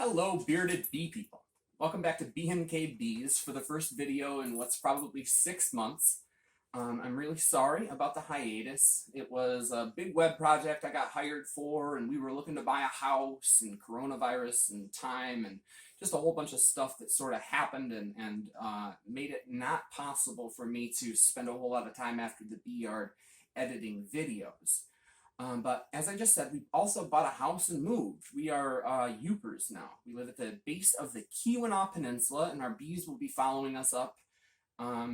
Hello, bearded bee people. Welcome back to B&K Bees for the first video in what's probably 6 months. I'm really sorry about the hiatus. It was a big web project I got hired for, and we were looking to buy a house, and coronavirus, and time, and just a whole bunch of stuff that sort of happened and made it not possible for me to spend a whole lot of time after the bee yard editing videos. But as I just said, we also bought a house and moved. We are Upers now. We live at the base of the Keweenaw Peninsula, and our bees will be following us up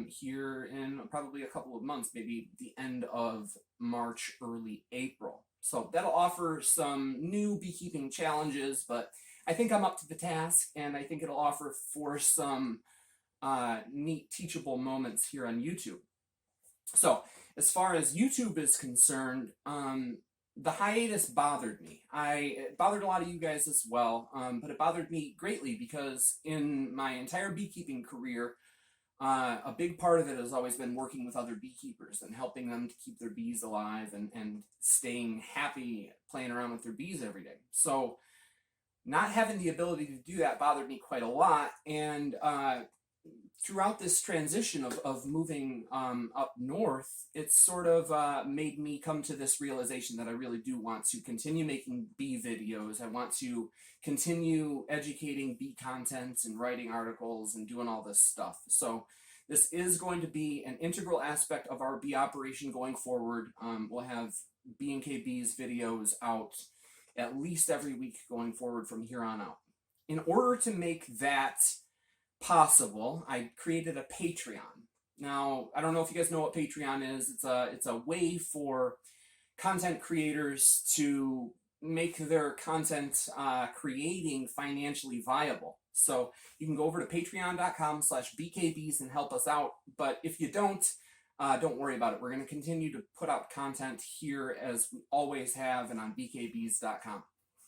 here in probably a couple of months, maybe the end of March, early April. So that'll offer some new beekeeping challenges, but I think I'm up to the task, and I think it'll offer for some neat teachable moments here on YouTube. So, as far as YouTube is concerned, the hiatus bothered me. It bothered a lot of you guys as well, but it bothered me greatly because in my entire beekeeping career, a big part of it has always been working with other beekeepers and helping them to keep their bees alive and staying happy playing around with their bees every day. So, not having the ability to do that bothered me quite a lot, and throughout this transition of moving up north, it's sort of made me come to this realization that I really do want to continue making bee videos. I want to continue educating bee content and writing articles and doing all this stuff. So this is going to be an integral aspect of our bee operation going forward. We'll have B&K Bees videos out at least every week going forward from here on out. In order to make that possible, I created a Patreon. Now, I don't know if you guys know what Patreon is. It's a way for content creators to make their content creating financially viable. So you can go over to patreon.com/bkbees and help us out. But if you don't worry about it. We're going to continue to put out content here as we always have and on bkbees.com.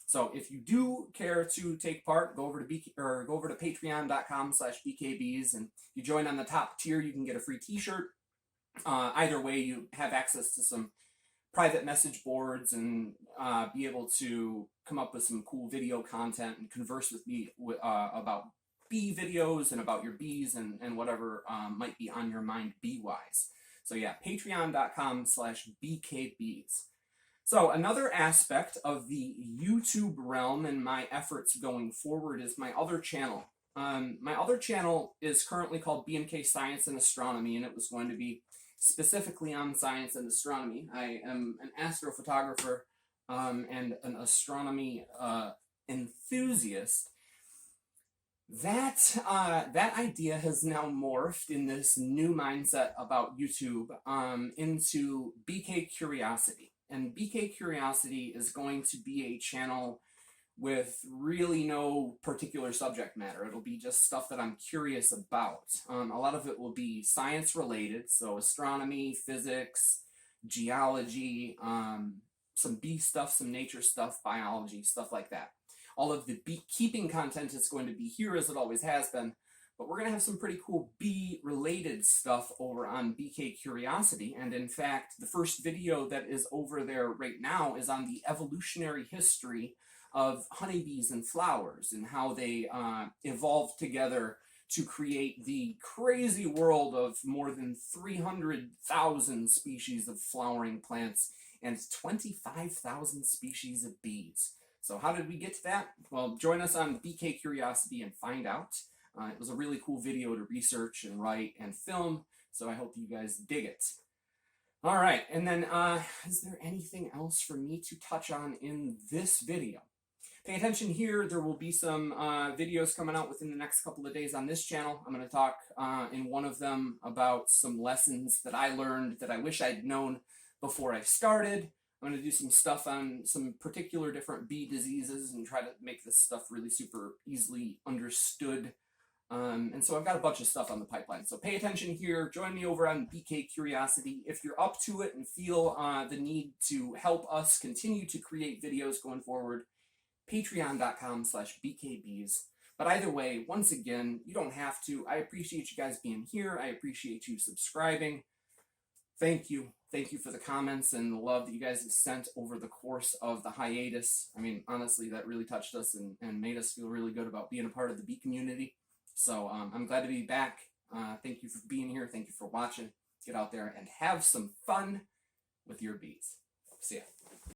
So if you do care to take part, go over to patreon.com/bkbees, and you join on the top tier, you can get a free t-shirt. Either way, you have access to some private message boards and be able to come up with some cool video content and converse with me about bee videos and about your bees and whatever might be on your mind bee-wise. So yeah, patreon.com/bkbees. So another aspect of the YouTube realm and my efforts going forward is my other channel. My other channel is currently called B&K Science and Astronomy, and it was going to be specifically on science and astronomy. I am an astrophotographer and an astronomy enthusiast. That idea has now morphed in this new mindset about YouTube into BK Curiosity. And BK Curiosity is going to be a channel with really no particular subject matter. It'll be just stuff that I'm curious about. A lot of it will be science related, so astronomy, physics, geology, some bee stuff, some nature stuff, biology, stuff like that. All of the beekeeping content is going to be here as it always has been, but we're going to have some pretty cool bee-related stuff over on BK Curiosity, and in fact, the first video that is over there right now is on the evolutionary history of honeybees and flowers and how they evolved together to create the crazy world of more than 300,000 species of flowering plants and 25,000 species of bees. So how did we get to that? Well, join us on BK Curiosity and find out. It was a really cool video to research and write and film, so I hope you guys dig it. All right, and then is there anything else for me to touch on in this video? Pay attention here. There will be some videos coming out within the next couple of days on this channel. I'm going to talk in one of them about some lessons that I learned that I wish I'd known before I started. I'm going to do some stuff on some particular different bee diseases and try to make this stuff really super easily understood. And so I've got a bunch of stuff on the pipeline. So pay attention here. Join me over on BK Curiosity. If you're up to it and feel the need to help us continue to create videos going forward, patreon.com/bkbees. But either way, once again, you don't have to. I appreciate you guys being here. I appreciate you subscribing. Thank you. Thank you for the comments and the love that you guys have sent over the course of the hiatus. I mean, honestly, that really touched us and made us feel really good about being a part of the bee community. So I'm glad to be back. Thank you for being here. Thank you for watching. Get out there and have some fun with your bees. See ya.